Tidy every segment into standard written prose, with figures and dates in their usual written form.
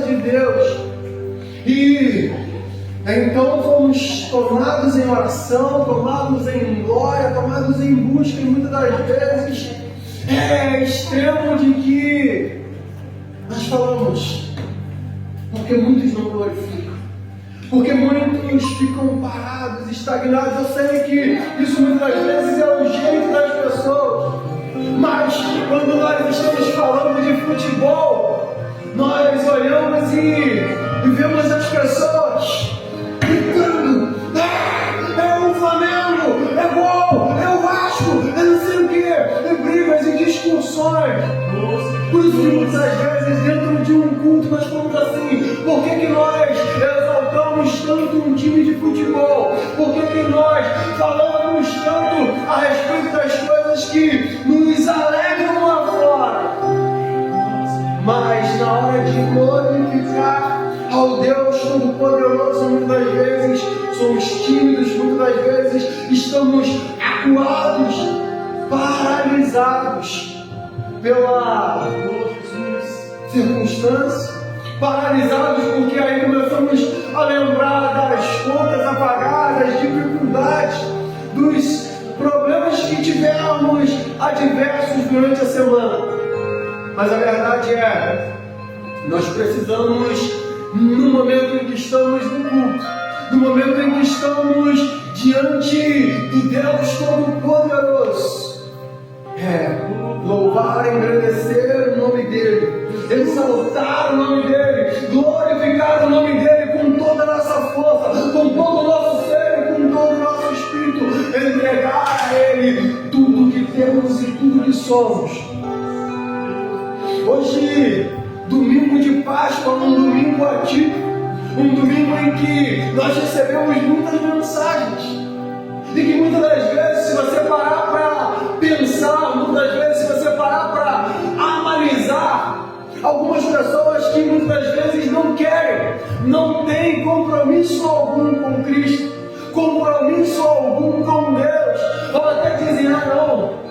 de Deus. E então fomos tomados em oração, tomados em glória, tomados em busca, e muitas das vezes é extremo de que nós falamos, porque muitos não glorificam, porque muitos ficam parados, estagnados. Eu sei que isso muitas vezes é o jeito das pessoas, mas quando nós estamos falando de futebol, nós olhamos e vemos as pessoas gritando: é o Flamengo, é gol, é o Vasco, é não sei o que, é brigas e discussões. Por isso que muitas vezes dentro de um culto nós falamos assim: por que nós exaltamos tanto um time de futebol? Por que nós falamos tanto a respeito das coisas que nos alegram lá fora? Mas na hora de glorificar ao Deus Todo-Poderoso, muitas das vezes somos tímidos, muitas das vezes estamos acuados, paralisados pela circunstância, paralisados porque aí começamos a lembrar das contas apagadas, dificuldades, dos problemas que tivemos adversos durante a semana. Mas a verdade é, nós precisamos, no momento em que estamos no culto, no momento em que estamos diante do Deus Todo-Poderoso, louvar, engrandecer o nome dEle, exaltar o nome dEle, glorificar o nome dEle com toda a nossa força, com todo o nosso ser e com todo o nosso espírito, entregar a Ele tudo que temos e tudo que somos. Hoje, domingo de Páscoa, um domingo atípico, um domingo em que nós recebemos muitas mensagens, e que muitas das vezes, se você parar para pensar, muitas das vezes, se você parar para analisar, algumas pessoas que muitas das vezes não querem, não têm compromisso algum com Cristo, compromisso algum com Deus, ou até dizem: não,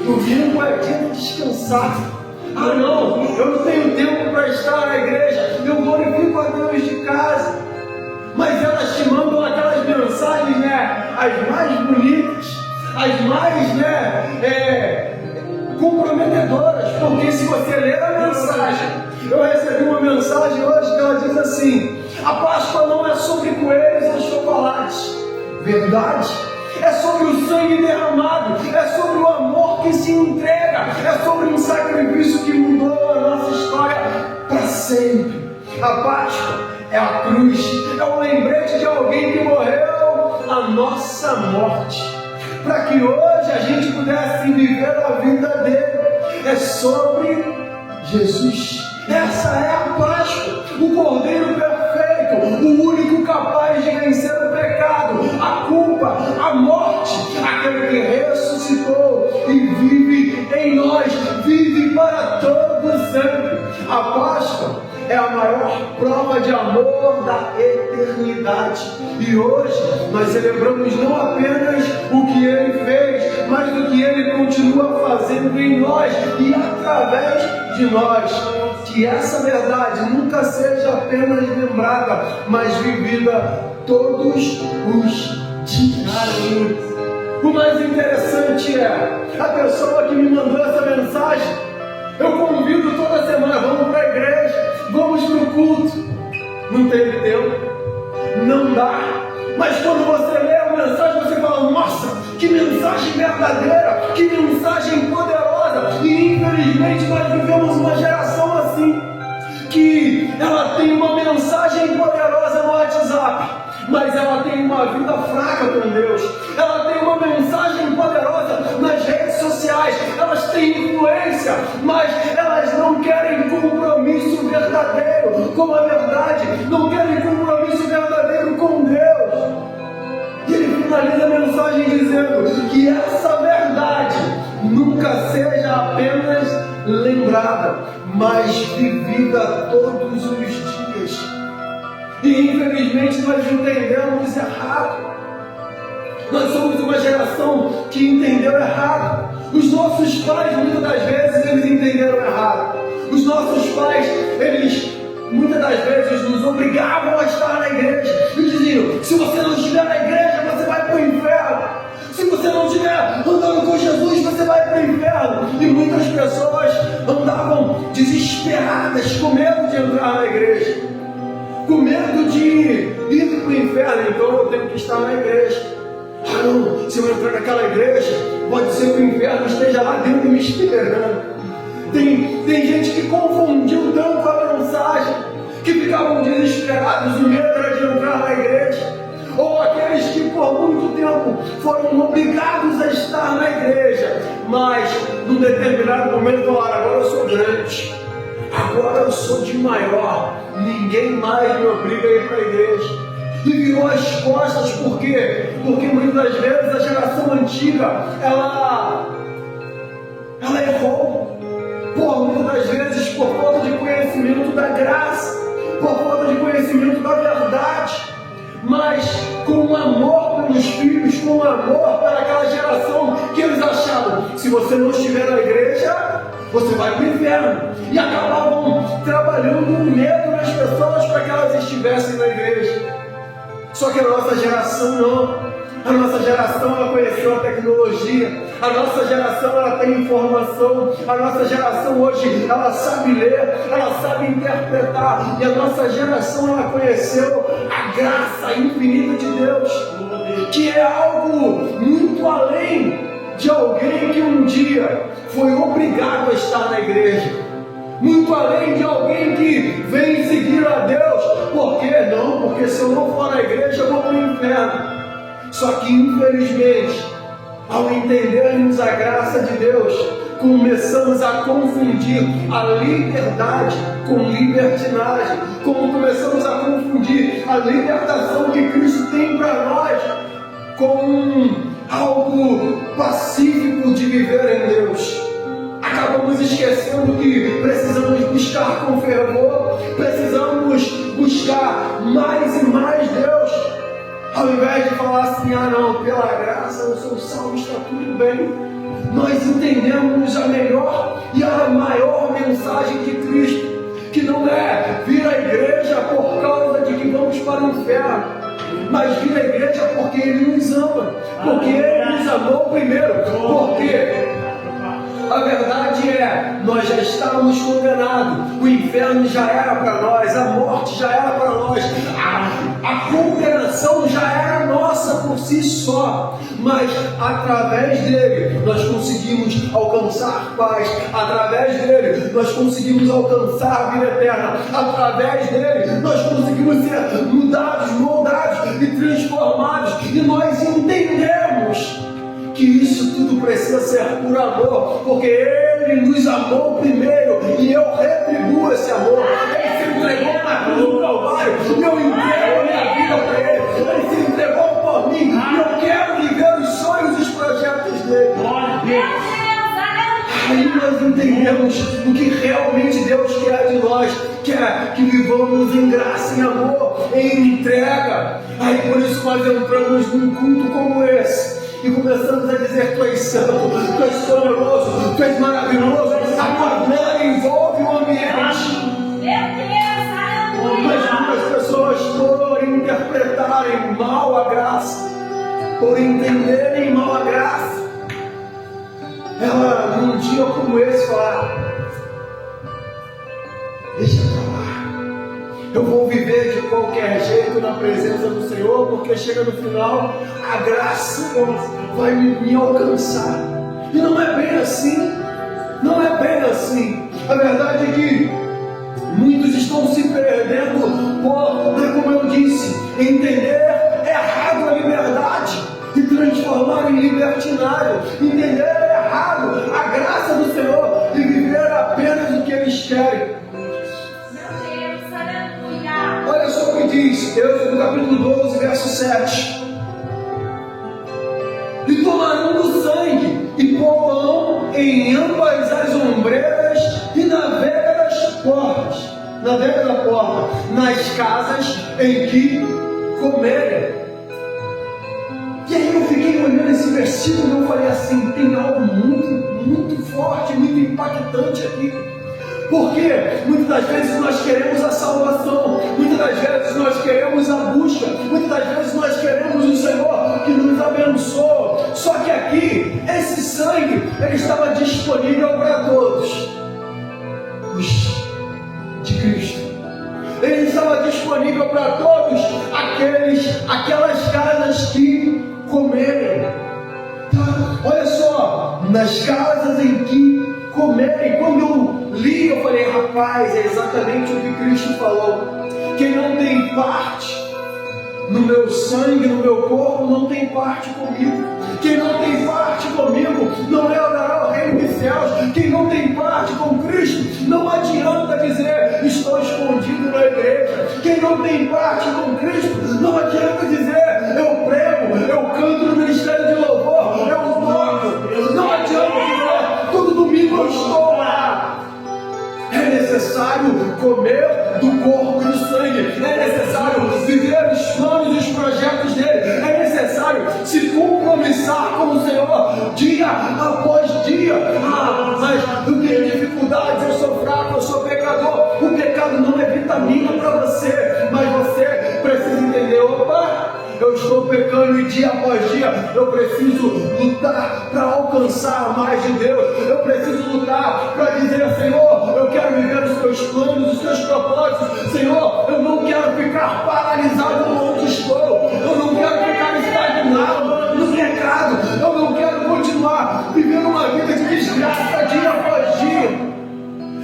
domingo é dia de descansar. Não, eu não tenho tempo para estar na igreja, eu glorifico a Deus de casa. Mas elas te mandam aquelas mensagens, as mais bonitas, as mais, comprometedoras, porque se você ler a mensagem, eu recebi uma mensagem hoje que ela diz assim: a Páscoa não é sobre coelhos ou chocolates. Verdade? É sobre o sangue derramado, é sobre o amor que se entrega, é sobre um sacrifício que mudou a nossa história para sempre. A Páscoa é a cruz, é um lembrete de alguém que morreu a nossa morte, para que hoje a gente pudesse viver a vida dele. É sobre Jesus. Essa é a Páscoa, o Cordeiro perfeito, o único capaz de vencer o pecado, a culpa, a morte, aquele que ressuscitou e vive em nós, vive para todo sempre. A Páscoa é a maior prova de amor da eternidade. E hoje nós celebramos não apenas o que Ele fez, mas o que Ele continua fazendo em nós e através de nós. Que essa verdade nunca seja apenas lembrada, mas vivida todos os dias. O mais interessante é, a pessoa que me mandou essa mensagem, eu convido toda semana: vamos para a igreja, vamos para o culto. Não teve tempo, não dá. Mas quando você lê a mensagem, você fala: nossa, que mensagem verdadeira, que mensagem poderosa. E infelizmente nós vivemos uma geração assim, que ela tem uma mensagem poderosa no WhatsApp, mas ela tem uma vida fraca com Deus. Ela tem uma mensagem poderosa nas redes sociais, elas têm influência, mas elas não querem compromisso verdadeiro com a verdade, não querem compromisso verdadeiro com Deus. E ele finaliza a mensagem dizendo que essa verdade nunca seja apenas lembrada, mas vivida todos os dias. E infelizmente nós entendemos errado. Nós somos uma geração que entendeu errado. Os nossos pais, muitas das vezes, eles entenderam errado. Os nossos nossos pais, eles muitas das vezes nos obrigavam a estar na igreja e diziam: se você não estiver na igreja, você vai para o inferno. Se você não estiver andando com Jesus, você vai para o inferno. E muitas pessoas andavam desesperadas, com medo de entrar na igreja, com medo de ir para o inferno. Então eu tenho que estar na igreja. Ah não, se eu entrar naquela igreja, pode ser que o inferno esteja lá dentro me esperando. Tem gente que confundiu tanto a mensagem, que ficavam desesperados, o medo era de entrar na igreja. Ou aqueles que por muito tempo foram obrigados a estar na igreja, mas num determinado momento falaram: agora eu sou grande, agora eu sou de maior, ninguém mais me obriga a ir para a igreja. E virou as costas. Por quê? Porque muitas vezes a geração antiga, ela errou. Muitas das vezes por falta de conhecimento da graça, por falta de conhecimento da verdade, mas com amor pelos filhos, com amor para aquela geração que eles achavam: se você não estiver na igreja, você vai para o inferno. E acabavam trabalhando o medo nas pessoas para que elas estivessem na igreja. Só que a nossa geração não. A nossa geração, ela conheceu a tecnologia. A nossa geração, ela tem informação. A nossa geração hoje, ela sabe ler, ela sabe interpretar. E a nossa geração, ela conheceu a graça infinita de Deus, que é algo muito além de alguém que um dia foi obrigado a estar na igreja, muito além de alguém que vem seguir a Deus. Por quê? Não, porque se eu não for na igreja, eu vou para o inferno. Só que, infelizmente, ao entendermos a graça de Deus, começamos a confundir a liberdade com libertinagem. Como começamos a confundir a libertação que Cristo tem para nós com algo pacífico de viver em Deus. Acabamos esquecendo que precisamos buscar com fervor, precisamos buscar mais e mais Deus. Ao invés de falar assim: ah não, pela graça eu sou salvo, está tudo bem. Nós entendemos a melhor e a maior mensagem de Cristo, que não é vir à igreja por causa de que vamos para o inferno, mas vir à igreja porque Ele nos ama, porque Ele nos amou primeiro. Porque a verdade é, nós já estávamos condenados, o inferno já era para nós, a morte já era para nós, a condenação já era nossa por si só, mas através dele nós conseguimos alcançar paz, através dele nós conseguimos alcançar a vida eterna, através dele nós conseguimos ser mudados, moldados e transformados, e nós entendemos que isso tudo precisa ser por amor, porque Ele nos amou primeiro e eu retribuo esse amor. Ele se entregou na cruz do Calvário e eu entrego a minha vida para Ele. Ele se entregou por mim e eu quero viver os sonhos e os projetos dele. Aí nós entendemos o que realmente Deus quer de nós, quer que vivamos em graça, em amor, em entrega. Aí por isso nós entramos num culto como esse e começamos a dizer: tu és santo, tu és poderoso, tu és maravilhoso. A tua glória envolve o ambiente. Mas muitas pessoas, por interpretarem mal a graça, por entenderem mal a graça, ela num dia como esse fala: deixa pra lá, eu vou viver de qualquer jeito na presença do Senhor, porque chega no final, a graça vai me alcançar. E não é bem assim. Não é bem assim. A verdade é que muitos estão se perdendo por, como eu disse, entender errado a liberdade e transformar em libertinário. Entender errado a graça do Senhor e viver apenas o que eles querem. Olha só o que diz Êxodo capítulo 12, verso 7. E tomarão do sangue e pô-lo em ambas as ombreiras e na vega das portas, na vega da porta, nas casas em que comerem. E aí eu fiquei olhando esse versículo e eu falei assim: tem algo muito, muito forte, muito impactante aqui. Porque muitas das vezes nós queremos a salvação, muitas das vezes nós queremos a busca, muitas das vezes nós queremos o Senhor que nos abençoa. Só que aqui, esse sangue, ele estava disponível para todos os de Cristo. Ele estava disponível para todos aquelas casas que comerem. Tá? Olha só, nas casas em que comerem. Quando eu li, eu falei, rapaz, é exatamente o que Cristo falou. Quem não tem parte no meu sangue, no meu corpo, não tem parte comigo. Quem não tem parte comigo não herdará o reino dos céus. Quem não tem parte com Cristo, não adianta dizer estou escondido na igreja. Quem não tem parte com Cristo, não adianta dizer eu prego, eu canto no ministério de louvor, eu toco. Não adianta dizer todo domingo eu estou lá. É necessário comer do corpo e do sangue. É necessário viver os planos e os projetos dele. É necessário se compromissar com o Senhor dia após dia. Mas eu tenho dificuldades, eu sou fraco, eu sou pecador. O pecado não é vitamina para você, mas você precisa entender, opa, eu estou pecando e dia após dia eu preciso lutar para alcançar mais de Deus. Eu preciso lutar para dizer, Senhor, eu quero viver os teus planos, os teus propósitos. Senhor, eu não quero ficar paralisado onde estou. Eu não quero ficar estagnado no pecado. Eu não quero continuar vivendo uma vida de desgraça dia após dia.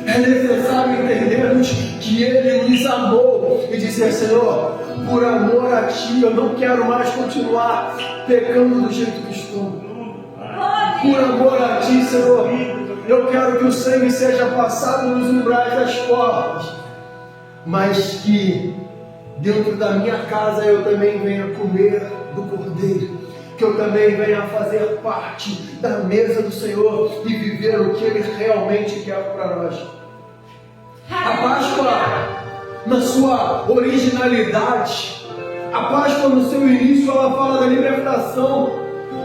É necessário entendermos que Ele nos amou e dizer, Senhor, por amor a Ti, eu não quero mais continuar pecando do jeito que estou. Por amor a Ti, Senhor, eu quero que o sangue seja passado nos umbrais das portas, mas que dentro da minha casa eu também venha comer do Cordeiro, que eu também venha fazer parte da mesa do Senhor e viver o que Ele realmente quer para nós. A Páscoa, na sua originalidade, a Páscoa no seu início, ela fala da libertação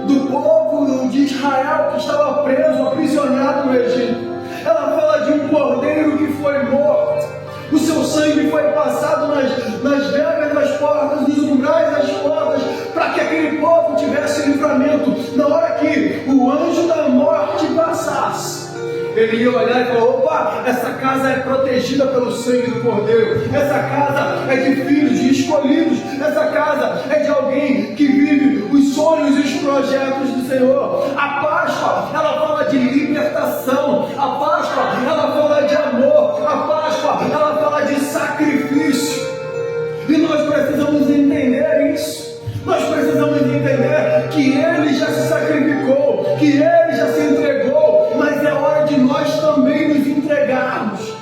do povo de Israel que estava preso, aprisionado no Egito. Ela fala de um cordeiro que foi morto, o seu sangue foi passado nas vegas das portas, nos umbrais das portas, para que aquele povo tivesse livramento. Na hora que o anjo da morte passasse, ele ia olhar e falar, opa, essa casa é protegida pelo sangue do Cordeiro. Essa casa é de filhos, de escolhidos. Essa casa é de alguém que vive os sonhos e os projetos do Senhor. A Páscoa, ela fala de libertação. A Páscoa, ela fala de amor. A Páscoa, ela fala de sacrifício. E nós precisamos entender isso. Nós precisamos entender que Ele já se sacrificou, que Ele já se entregou, mas é hora de nós também nos entregarmos.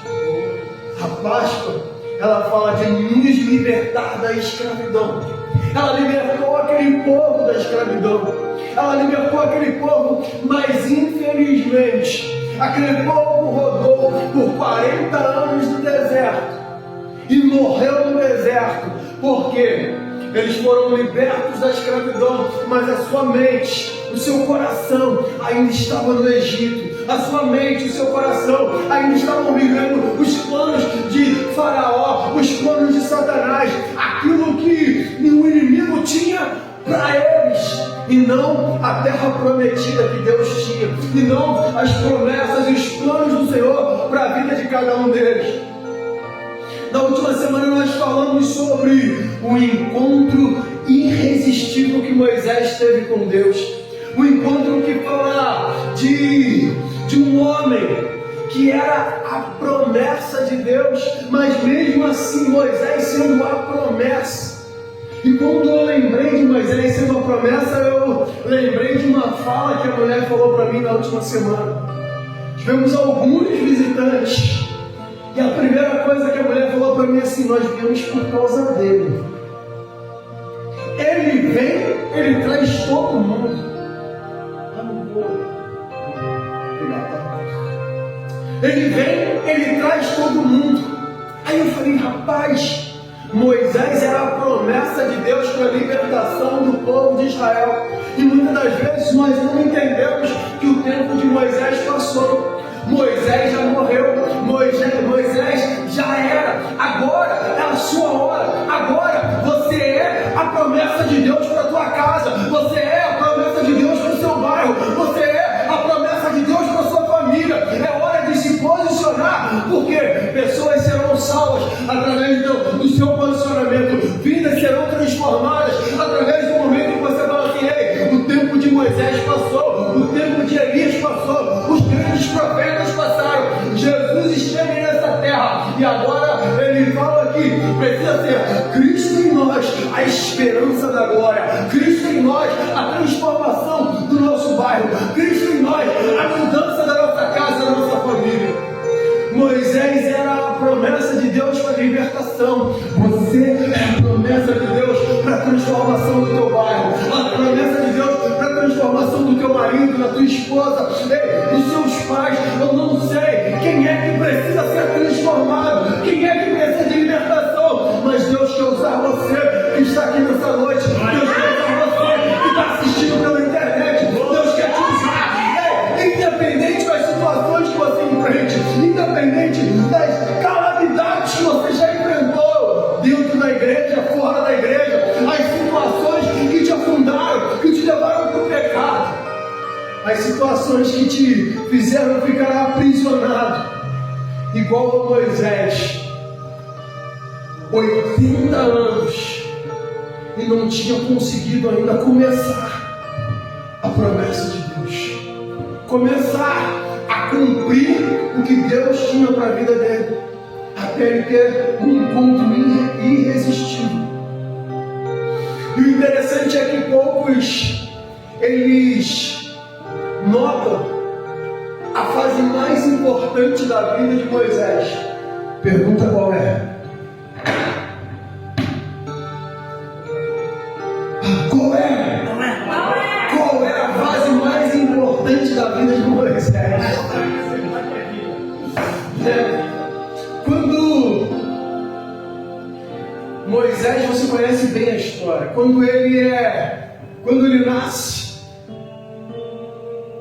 A Páscoa, ela fala de nos libertar da escravidão. Ela libertou aquele povo da escravidão. Ela libertou aquele povo, mas infelizmente, aquele povo rodou por 40 anos no deserto e morreu no deserto. Por quê? Eles foram libertos da escravidão, mas a sua mente, o seu coração ainda estava no Egito. A sua mente, o seu coração ainda estavam vivendo os planos de Faraó, os planos de Satanás, aquilo que o inimigo tinha para eles, e não a terra prometida que Deus tinha, e não as promessas e os planos do Senhor para a vida de cada um deles. Na última semana nós falamos sobre o encontro irresistível que Moisés teve com Deus. O encontro que fala de um homem que era a promessa de Deus, mas mesmo assim Moisés sendo a promessa. E quando eu lembrei de Moisés sendo a promessa, eu lembrei de uma fala que a mulher falou para mim na última semana. Tivemos alguns visitantes. E a primeira coisa que a mulher falou para mim é assim, nós viemos por causa dele. Ele vem, ele traz todo mundo. Ele vem, ele traz todo mundo. Aí eu falei, rapaz, Moisés era a promessa de Deus para a libertação do povo de Israel. E muitas das vezes nós não entendemos que o tempo de Moisés passou. Moisés já morreu, Moisés salvas através do seu posicionamento. Vidas serão transformadas através do momento que você fala assim: ei, o tempo de Moisés passou, o tempo de Elias passou, os grandes profetas passaram, Jesus esteve nessa terra e agora ele fala que precisa ser Cristo em nós, a esperança da glória, Cristo em nós, a transformação do nosso bairro, Cristo em nós, a mudança da nossa casa, da nossa família. Moisés era a promessa de Deus para a libertação. Você é a promessa de Deus para a transformação do teu bairro, a promessa de Deus para a transformação do teu marido, da tua esposa, dos seus pais. Eu não sei quem é que precisa ser transformado, quem é que precisa de libertação, mas Deus quer usar você que está aqui nessa noite. Deus quer usar você que está assistindo pela internet. Deus quer te usar, independente das situações que você enfrente, independente das calamidades que você já enfrentou dentro da igreja, fora da igreja, as situações que te afundaram, que te levaram para o pecado, as situações que te fizeram ficar aprisionado, igual a Moisés, 80 anos, e não tinha conseguido ainda começar a promessa de Deus, começar a cumprir o que Deus tinha para a vida dele, até ele ter um encontro irresistível. E o interessante é que poucos eles notam a fase mais importante da vida de Moisés. Pergunta qual é? Qual é a fase mais importante da vida de Moisés? Quando Moisés, você conhece bem a história, quando ele nasce,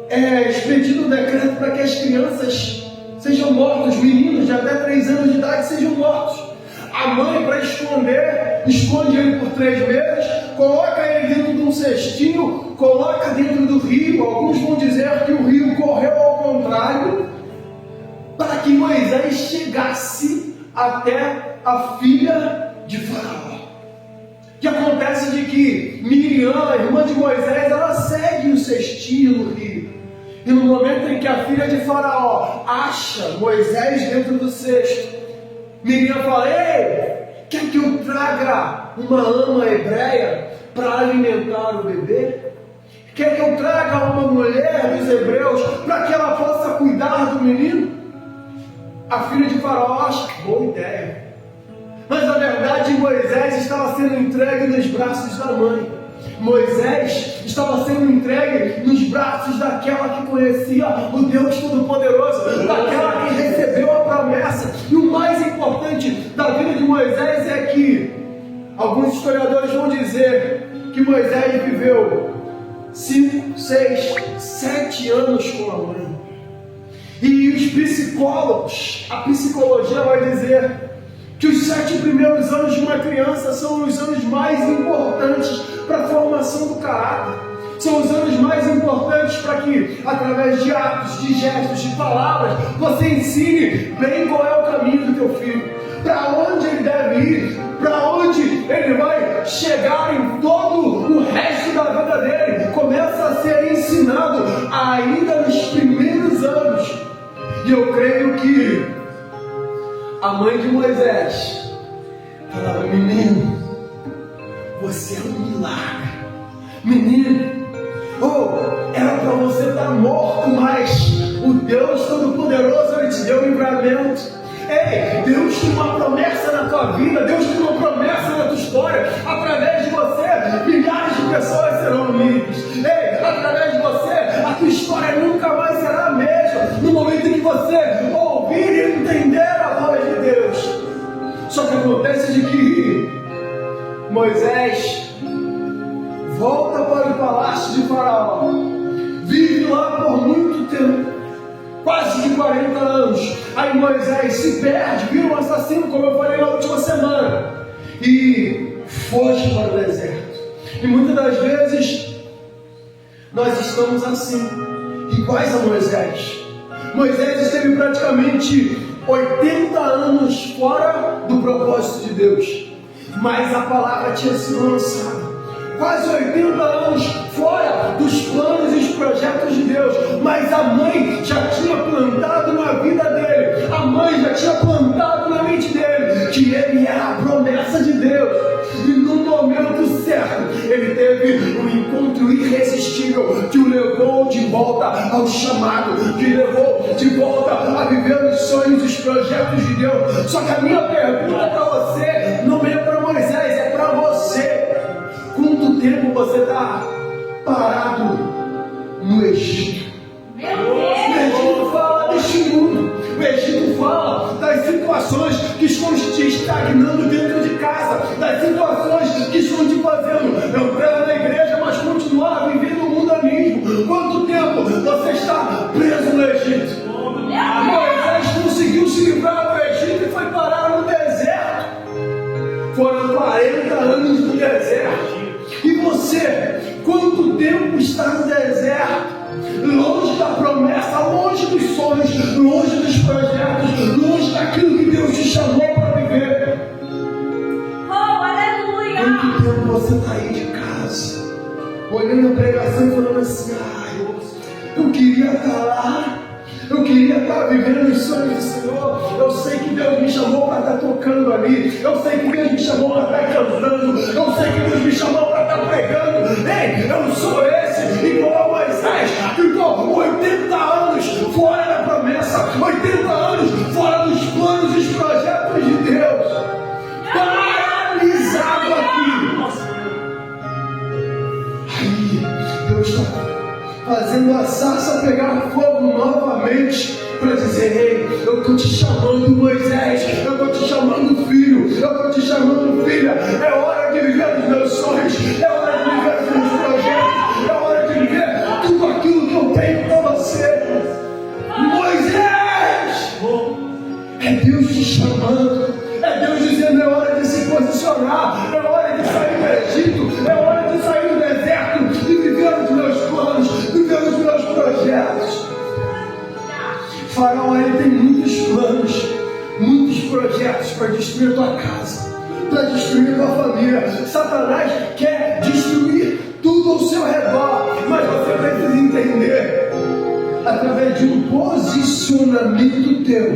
é expedido um decreto para que as crianças sejam mortas, meninos de até 3 anos de idade sejam mortos. A mãe, para esconder, esconde ele por 3 meses, coloca ele dentro de um cestinho, coloca dentro do rio. Alguns vão dizer que o rio correu ao contrário, para que Moisés chegasse até a filha de Faraó. Que acontece de que Miriam, a irmã de Moisés, ela segue o cestinho no rio. E no momento em que a filha de Faraó acha Moisés dentro do cesto, Miriam fala: ei, quer que eu traga uma ama hebreia para alimentar o bebê? Quer que eu traga uma mulher dos hebreus para que ela possa cuidar do menino? A filha de Faraó acha boa ideia. Mas na verdade Moisés estava sendo entregue nos braços da mãe. Moisés estava sendo entregue nos braços daquela que conhecia o Deus Todo-Poderoso, daquela que recebeu a promessa. E o mais importante da vida de Moisés é que alguns historiadores vão dizer que Moisés viveu 5, 6, 7 anos com a mãe. E os psicólogos, a psicologia vai dizer que os 7 primeiros anos de uma criança são os anos mais importantes para a formação do caráter. São os anos mais importantes para que, através de atos, de gestos, de palavras, você ensine bem qual é o caminho do teu filho, para onde ele deve ir, para onde ele vai chegar em todo o resto da vida dele. Começa a ser ensinado ainda nos primeiros anos. E eu creio que a mãe de Moisés falava: menino, você é um milagre. Menino, era para você estar morto, mas o Deus Todo-Poderoso, ele te deu livramento. Ei, Deus tem uma promessa na tua vida, Deus tem uma promessa na tua história. Através de você, milhares de pessoas serão livres. Ei, através de você, a tua história nunca mais será a mesma. No momento em que você ouvir e entender a voz de Deus. Só que acontece de que Moisés volta para o palácio de Faraó, vive lá por muito tempo, quase de 40 anos. Aí Moisés se perde, vira um assassino, como eu falei na última semana, e foge para o deserto. E muitas das vezes nós estamos assim, iguais a Moisés. Moisés esteve praticamente 80 anos fora do propósito de Deus, mas a palavra tinha sido lançada. Quase 80 anos fora dos planos e os projetos de Deus, mas a mãe já tinha plantado na vida dele, a mãe já tinha plantado na mente dele que ele era a promessa de Deus. E no momento certo, ele teve um encontro irresistível que o levou de volta ao chamado, que levou de volta a viver os sonhos e os projetos de Deus. Só que a minha pergunta para você não é para Moisés, é para você. Quanto tempo você está parado no Egito? O Egito fala deste mundo. O Egito fala das situações que estão te estagnando dentro de casa, das situações que estão te fazendo entrar na igreja, mas continuar vivendo o mundanismo. Quanto tempo você está preso no Egito? Moisés conseguiu se livrar do Egito e foi parar no deserto. Foram 40 anos no deserto. E você, quanto tempo está no deserto? Longe da promessa, longe dos sonhos, longe dos projetos, longe daquilo que Deus te chamou para viver. Oh, aleluia! Quanto tempo você está aí de casa, olhando a pregação e falando assim: eu queria estar lá. Eu queria estar vivendo os sonhos do Senhor. Eu sei que Deus me chamou para estar tocando ali. Eu sei que Deus me chamou para estar cantando. Eu sei que Deus me chamou para estar pregando. Ei, eu não sou esse igual a Moisés, que ficou 80 anos fora da promessa, 80 anos fora dos planos e os projetos de Deus, paralisado aqui. Aí Deus está fazendo a sarça pegar fogo novamente, para dizer: ei, eu estou te chamando, Moisés, eu estou te chamando, filho, eu estou te chamando, filha. É hora de viver os meus sonhos, é hora de viver os meus projetos, é hora de viver tudo aquilo que eu tenho para você. Moisés, é Deus te chamando, é Deus dizendo: é hora de se posicionar, é hora de sair do Egito, é hora de sair do deserto e viver os meus planos, viver os meus projetos. Faraó, ele tem muitos planos, muitos projetos para destruir a tua casa, para destruir a tua família. Satanás quer destruir tudo ao seu redor, mas você precisa entender, através de um posicionamento teu,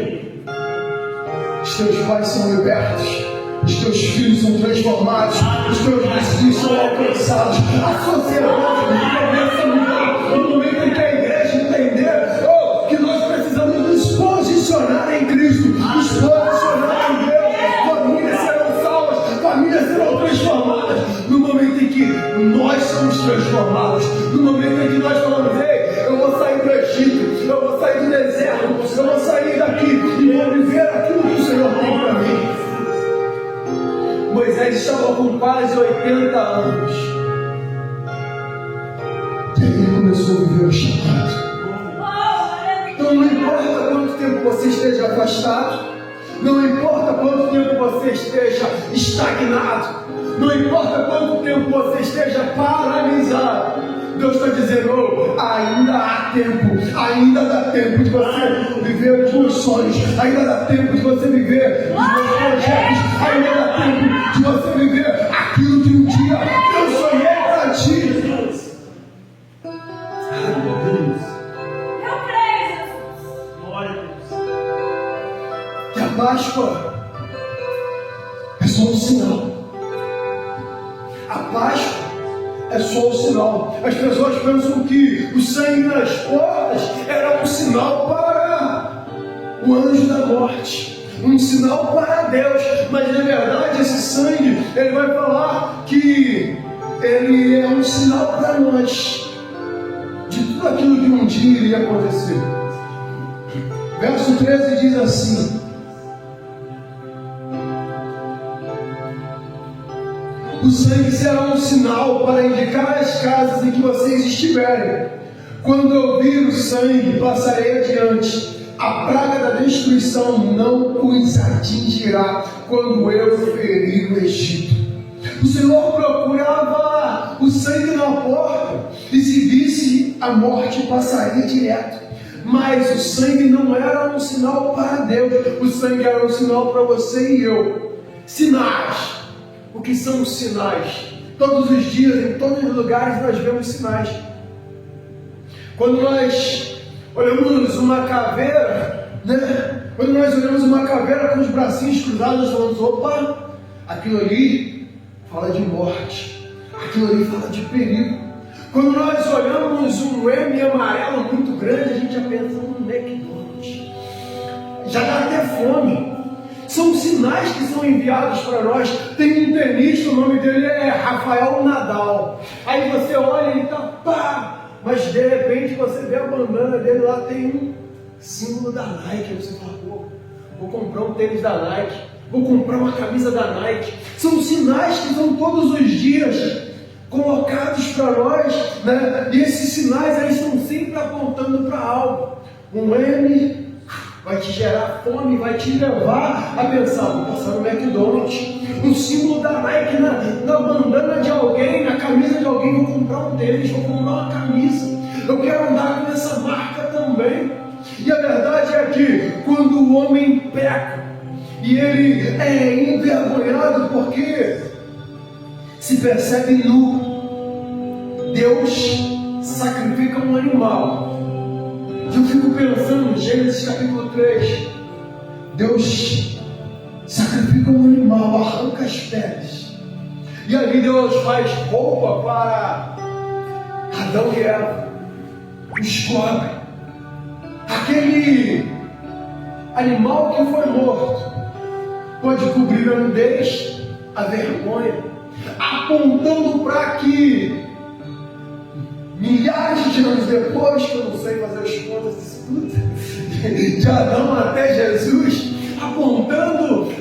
os teus pais são libertos, os teus filhos são transformados, os teus vizinhos são alcançados, a sociedade começa a mudar. No momento em que a igreja entender que nós precisamos nos posicionar em Cristo, nos posicionar em Deus, famílias serão salvas, famílias serão transformadas. No momento em que nós somos transformados, no momento em que nós falamos: ei, eu vou sair do Egito, eu vou sair do deserto, eu vou sair daqui e vou viver aquilo que o Senhor tem para mim. Moisés estava com quase 80 anos. E aí ele começou a viver o chamado. Então não importa quanto tempo você esteja afastado, não importa quanto tempo você esteja estagnado, não importa quanto tempo você esteja paralisado, Deus está dizendo: ainda há tempo, ainda dá tempo de você viver os meus sonhos, ainda dá tempo de você viver os meus projetos, ainda dá tempo de você viver aquilo que um dia eu sonhei para ti. Que a Páscoa é só um sinal. A Páscoa é só um sinal. As pessoas pensam que o sangue nas portas era um sinal para o anjo da morte, um sinal para Deus. Mas na verdade esse sangue, ele vai falar que ele é um sinal para nós de tudo aquilo que um dia iria acontecer. Verso 13 diz assim: o sangue será um sinal para indicar as casas em que vocês estiverem. Quando eu vir o sangue, passarei adiante. A praga da destruição não os atingirá quando eu ferir o Egito. O Senhor procurava o sangue na porta, e se visse a morte, passaria direto. Mas o sangue não era um sinal para Deus, o sangue era um sinal para você e eu. Sinais. O que são os sinais? Todos os dias, em todos os lugares, nós vemos sinais. Quando nós olhamos uma caveira, né? Quando nós olhamos uma caveira com os bracinhos cruzados, nós falamos, opa, aquilo ali fala de morte, aquilo ali fala de perigo. Quando nós olhamos um M amarelo muito grande, a gente já pensa no McDonald's. Já dá até fome. São sinais que são enviados para nós. Tem um tenista, o nome dele é Rafael Nadal. Aí você olha e tá pá, mas de repente você vê a bandana dele lá, tem um símbolo da Nike. Aí você fala, pô, vou comprar um tênis da Nike, vou comprar uma camisa da Nike. São sinais que são todos os dias colocados para nós, né? E esses sinais eles estão sempre apontando para algo. Um M vai te gerar fome, vai te levar a pensar, vou passar no McDonald's. Um símbolo da Nike na bandana de alguém, na camisa de alguém, vou comprar um tênis, vou comprar uma camisa. Eu quero andar com essa marca também. E a verdade é que quando o homem peca e ele é envergonhado porque se percebe nu, Deus sacrifica um animal. Eu fico pensando em Gênesis capítulo 3, Deus sacrifica um animal, arranca as peles, e ali Deus faz roupa para Adão e Eva, os cobre. Aquele animal que foi morto pode cobrir a nudez, a vergonha, apontando para que milhares de anos depois, que eu não sei fazer as contas disso tudo, de Adão até Jesus, apontando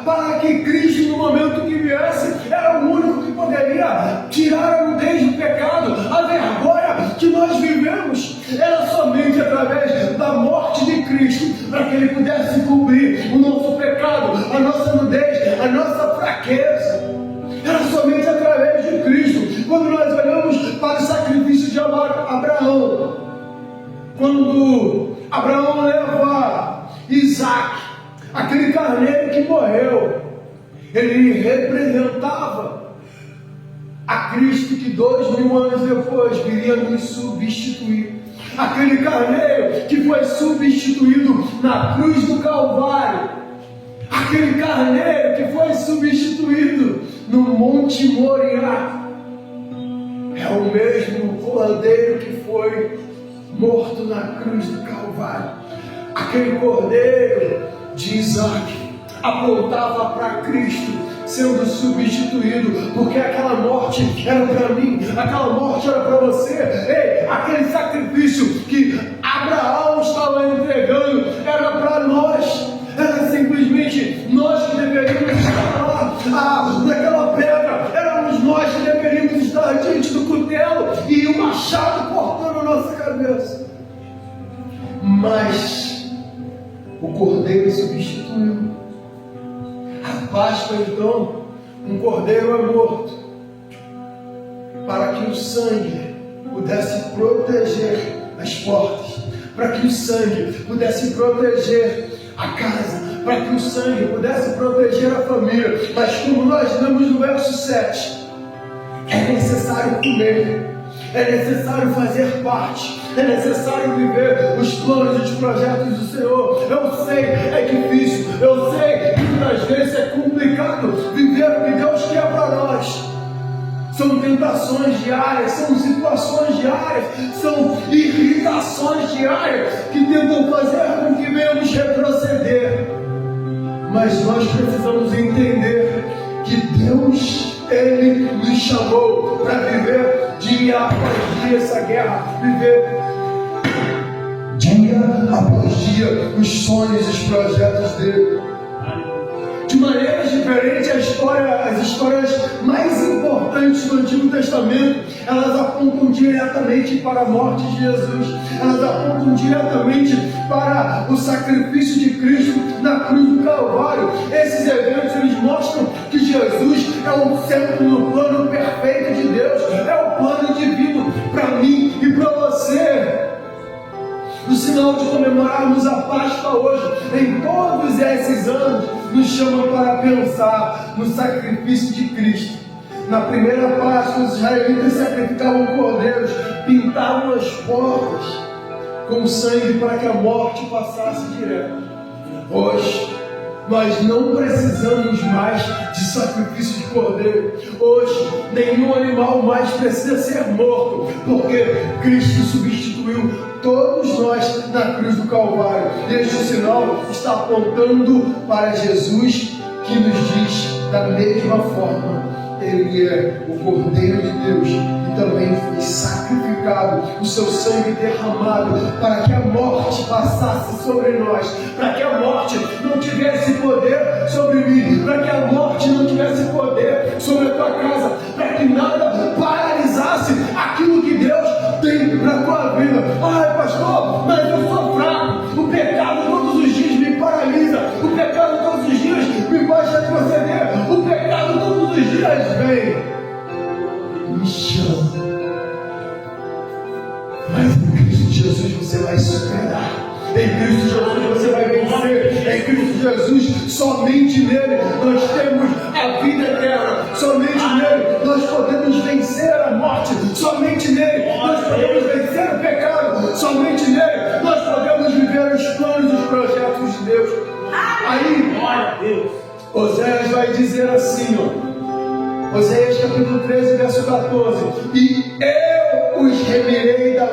para que Cristo, no momento que viesse, era o único que poderia tirar a nudez do pecado, a vergonha que nós vivemos. Era somente através da morte de Cristo, para que Ele pudesse cobrir o nosso pecado, a nossa nudez, a nossa fraqueza. Era somente através de Cristo. Quando nós olhamos para o sacrifício de Abraão, quando Abraão leva Isaac, aquele carneiro que morreu, ele representava a Cristo que 2000 anos depois viria nos substituir. Aquele carneiro que foi substituído na cruz do Calvário. Aquele carneiro que foi substituído no Monte Moriá. É o mesmo cordeiro que foi morto na cruz do Calvário. Aquele cordeiro de Isaac apontava para Cristo sendo substituído, porque aquela morte era para mim, aquela morte era para você. Ei, aquele sacrifício que Abraão estava entregando era para nós. Era simplesmente nós que deveríamos estar lá, naquela pedra. Éramos nós que deveríamos estar diante do cutelo e o machado cortando a nossa cabeça. Mas o cordeiro substituiu. A Páscoa, então, um cordeiro é morto para que o sangue pudesse proteger as portas, para que o sangue pudesse proteger a casa, para que o sangue pudesse proteger a família. Mas como nós lemos no verso 7, é necessário comer, é necessário fazer parte, é necessário viver os planos e os projetos do Senhor. Eu sei, é difícil, eu sei que muitas vezes é complicado viver o que Deus quer para nós. São tentações diárias, são situações diárias, são irritações diárias que tentam fazer com que venhamos retroceder. Mas nós precisamos entender que Deus, Ele nos chamou para viver dia após dia essa guerra, viver dia após dia os sonhos e os projetos dele. De maneiras diferentes, as histórias mais importantes do Antigo Testamento, elas apontam diretamente para a morte de Jesus, elas apontam diretamente para o sacrifício de Cristo na cruz do Calvário. Esses eventos, eles mostram que Jesus é o centro no plano perfeito de Deus, é o plano divino para mim e para você. O Senhor sinal de comemorarmos a Páscoa hoje, em todos esses anos, nos chama para pensar no sacrifício de Cristo. Na primeira Páscoa, os israelitas sacrificavam cordeiros, pintavam as portas com sangue para que a morte passasse direto. Hoje, nós não precisamos mais de sacrifício de cordeiro. Hoje, nenhum animal mais precisa ser morto, porque Cristo substituiu todos nós na cruz do Calvário. Este sinal está apontando para Jesus, que nos diz da mesma forma: Ele é o Cordeiro de Deus e também foi sacrificado, o seu sangue derramado para que a morte passasse sobre nós, para que a morte não tivesse poder sobre mim, para que a morte não tivesse poder sobre a tua casa, para que nada paralisasse aquilo que Deus tem para a tua vida. Ai, pastor, mas eu sou fraco, o pecado todos os dias me paralisa, o pecado todos os dias me faz retroceder, o pecado todos os dias vem, me chama. Mas em Cristo Jesus você vai superar. Em Cristo Jesus você vai vencer. Em Cristo Jesus, somente nele nós temos a vida eterna. Somente nele nós podemos vencer a morte. Somente nele nós podemos vencer o pecado. Somente nele nós podemos viver os planos e os projetos de Deus. Aí, Oséias vai dizer assim, ó, Oséias capítulo 13, verso 14: E eu os remirei da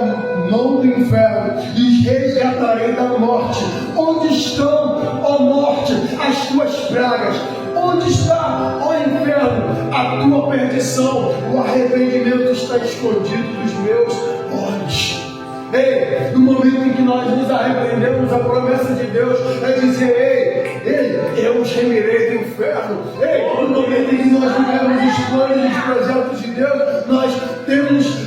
mão do inferno e os resgatarei da morte. Onde estão, ó morte, as tuas pragas? Onde está, ó inferno, a tua perdição? O arrependimento está escondido dos meus olhos. Ei, no momento em que nós nos arrependemos, a promessa de Deus é dizer: ei, eu os remirei do inferno. Ei, no momento em que nós vivemos os planos e os projetos de Deus, nós temos,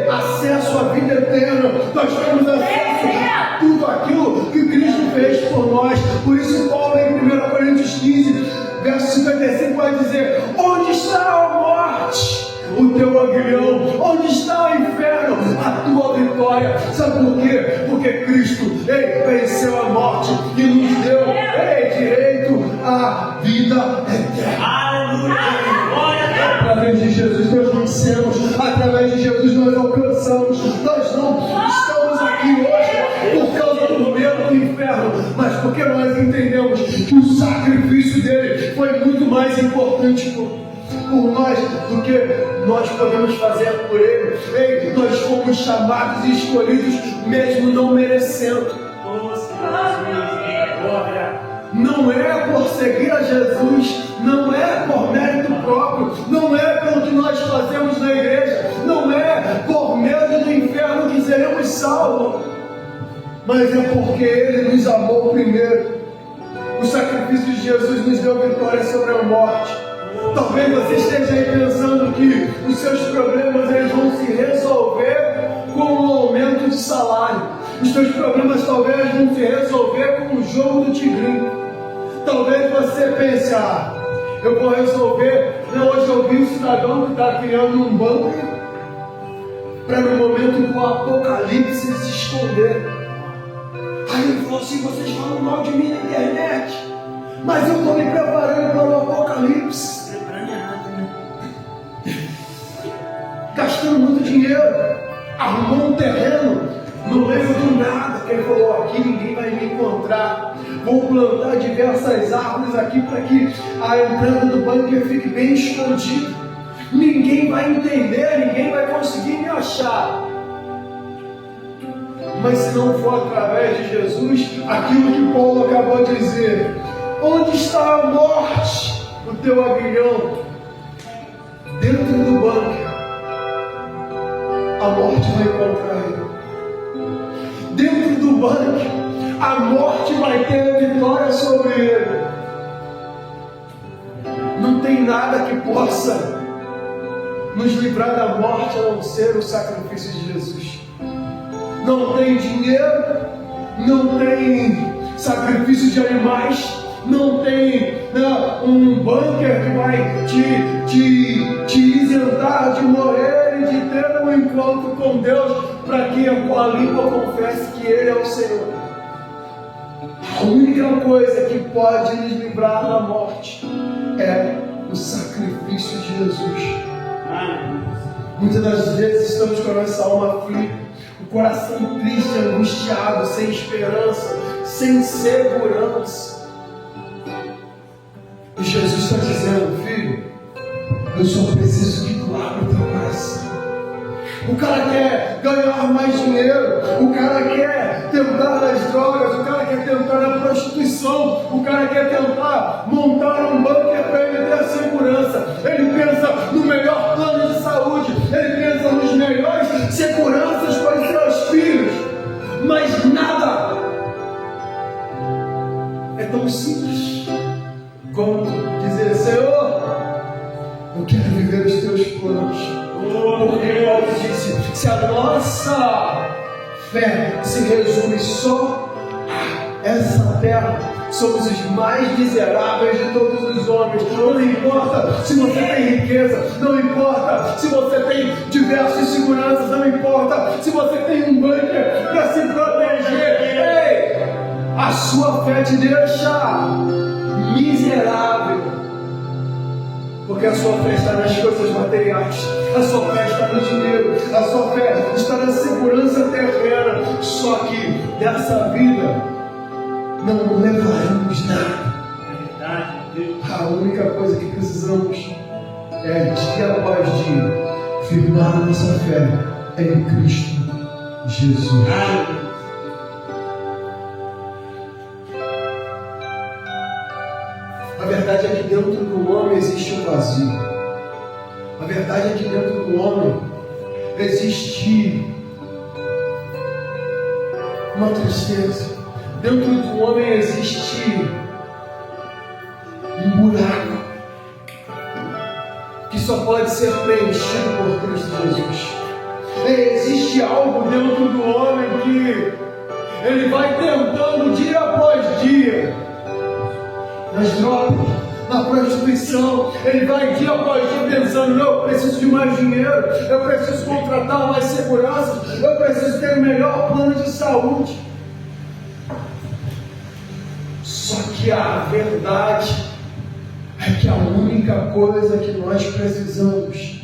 acesso à vida eterna. Nós temos acesso a tudo aquilo que Cristo fez por nós. Por isso Paulo, em 1 Coríntios 15, verso 55, vai dizer: onde está a morte, o teu aguilhão? Onde está o inferno, a tua vitória? Sabe por quê? Porque Cristo, venceu a morte e nos deu, direito à vida eterna. Aleluia! Através de Jesus nós vencemos, através de Jesus nós alcançamos. Nós não estamos aqui hoje por causa do medo do inferno, mas porque nós entendemos que o sacrifício dele foi muito mais importante por nós do que nós podemos fazer por ele. Ei, nós fomos chamados e escolhidos mesmo não merecendo. Não é por seguir a Jesus, não é por mérito próprio, não é pelo que nós fazemos na igreja, não é por medo do inferno que seremos salvos, mas é porque Ele nos amou primeiro. O sacrifício de Jesus nos deu vitória sobre a morte. Talvez você esteja aí pensando que os seus problemas eles vão se resolver com um aumento de salário. Os seus problemas talvez vão se resolver com o jogo do tigrinho. Talvez você pense: eu vou resolver. Hoje eu vi um cidadão que está criando um banco para no momento do apocalipse se esconder. Aí ele falou assim: vocês falam mal de mim na internet, mas eu estou me preparando para o apocalipse. Gastando muito dinheiro, arrumou um terreno no meio do nada, que ele falou: aqui ninguém vai me encontrar. Vou plantar diversas árvores aqui para que a entrada do bunker fique bem escondida. Ninguém vai entender, ninguém vai conseguir me achar. Mas se não for através de Jesus, aquilo que Paulo acabou de dizer: onde está a morte, o teu aguilhão? Dentro do bunker, a morte vai encontrar ele. Dentro do bunker, a morte vai ter a vitória sobre ele. Não tem nada que possa nos livrar da morte a não ser o sacrifício de Jesus. Não tem dinheiro, não tem sacrifício de animais, não tem um bunker que vai te isentar de morrer e de ter um encontro com Deus para que com a língua confesse que Ele é o Senhor. A única coisa que pode nos livrar da morte é o sacrifício de Jesus. Muitas das vezes estamos com a nossa alma aflita, o coração triste, angustiado, sem esperança, sem segurança. E Jesus está dizendo: filho, eu só preciso que tu abra o teu coração. O cara quer ganhar mais dinheiro, o cara quer tentar nas drogas, o cara quer tentar na prostituição, o cara quer tentar montar um bunker para ele ter a segurança. Ele pensa no melhor plano de saúde, ele pensa nos melhores seguranças para os seus filhos, mas nada é tão simples como dizer: Senhor, eu quero viver os teus planos. Porque Paulo disse: se a nossa fé se resume só a essa terra, somos os mais miseráveis de todos os homens. Não importa se você tem riqueza, não importa se você tem diversas seguranças, não importa se você tem um bunker para se proteger. Ei, a sua fé te deixa miserável. Porque a sua fé está nas coisas materiais, a sua fé está no dinheiro, a sua fé está na segurança terrena. Só que dessa vida não levaremos nada. A única coisa que precisamos é, dia após dia, firmar a nossa fé em Cristo Jesus. A verdade é que dentro do homem existe um vazio. A verdade é que dentro do homem existe uma tristeza. Dentro do homem existe um buraco que só pode ser preenchido por Cristo Jesus. Existe algo dentro do homem que ele vai tentando dia após dia. Nas drogas, na prostituição, ele vai dia após dia pensando: não, eu preciso de mais dinheiro, eu preciso contratar mais segurança, eu preciso ter o melhor plano de saúde. Só que a verdade é que a única coisa que nós precisamos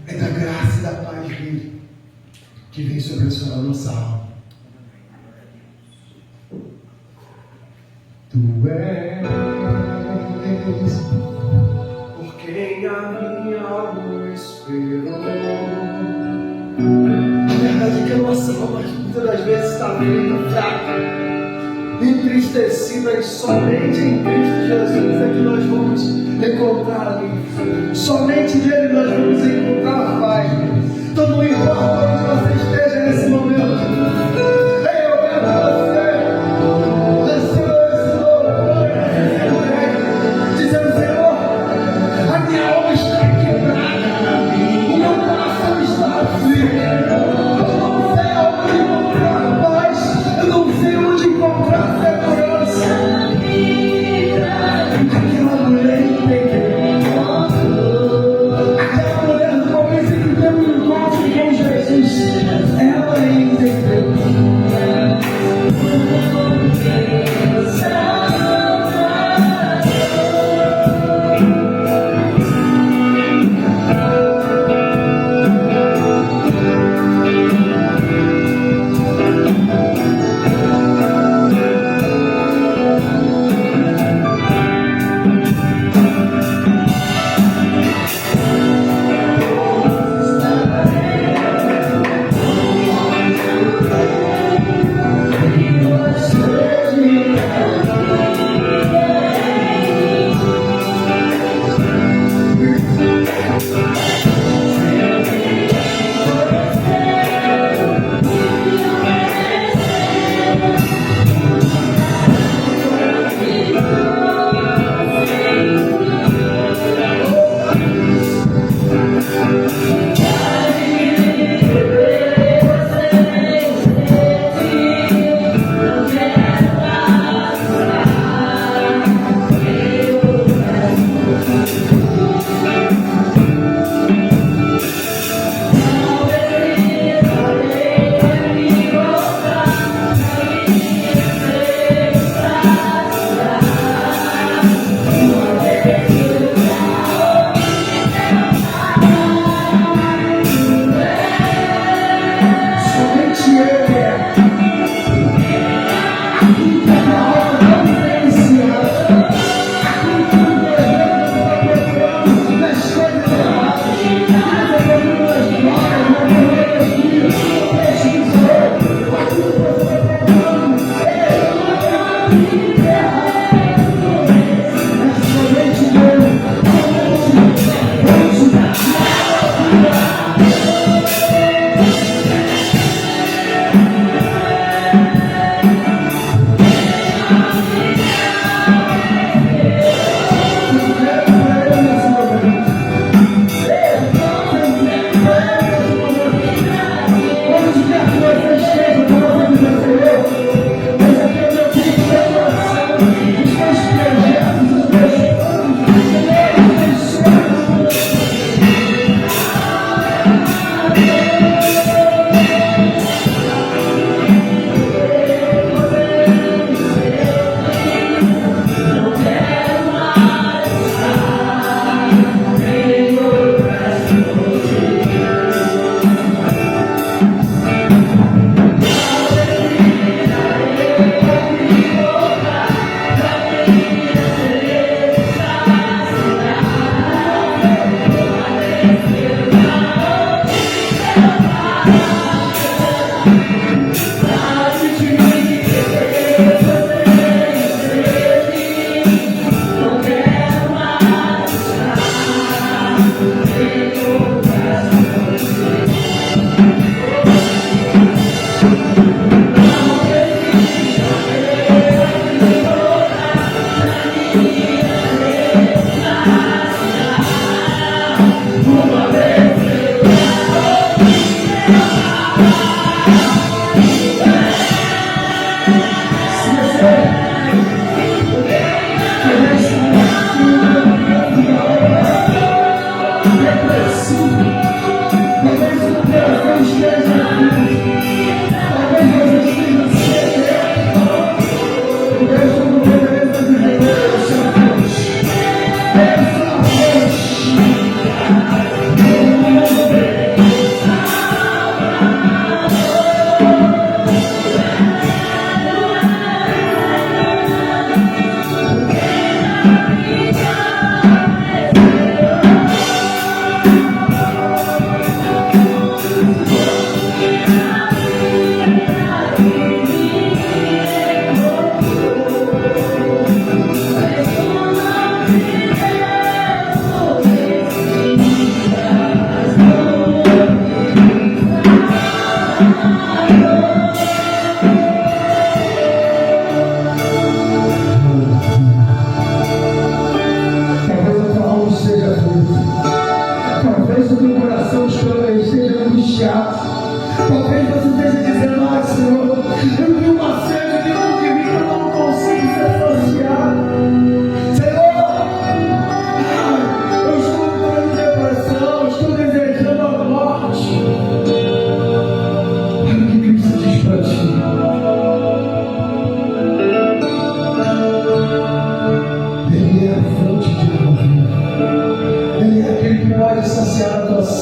é da graça e da paz dele, que vem sobre a nossa alma. Tu és por quem a minha alma esperou. A verdade é que a nossa alma muitas das vezes está muito fraca, entristecida, e somente em Cristo Jesus é que nós vamos encontrar ali. Somente nele nós vamos encontrar paz. Então não importa onde você esteja nesse momento, eu quero você. Ela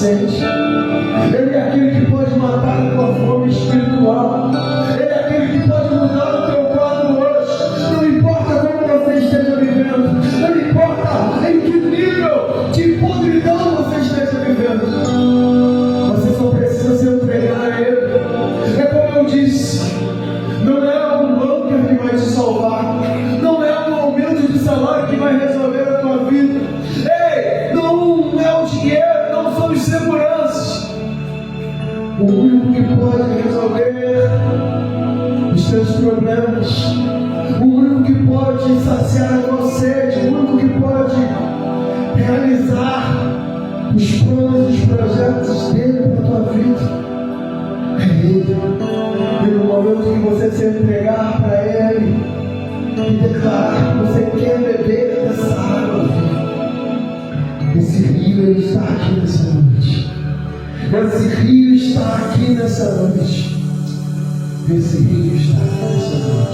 sede. Ele é aquele que pode matar a tua fome espiritual. Ele é aquele que pode mudar o teu quadro hoje. Não importa como você esteja vivendo. Não importa em que nível de podridão você esteja vivendo. Você só precisa se entregar a Ele. É como eu disse. Não é um bunker que vai te salvar. Não é um aumento de salário que vai resolver a tua vida. Ei, não é o dinheiro, não são os seguranças. O único que pode resolver os teus problemas, o único que pode saciar a tua sede, o único que pode realizar os planos e os projetos dele para a tua vida é Ele. E no momento que você se entregar para Ele e declarar que você quer beber dessa água viva, esse rio ele está aqui nessa noite. Esse rio está aqui nessa noite. Esse rio está aqui nessa noite.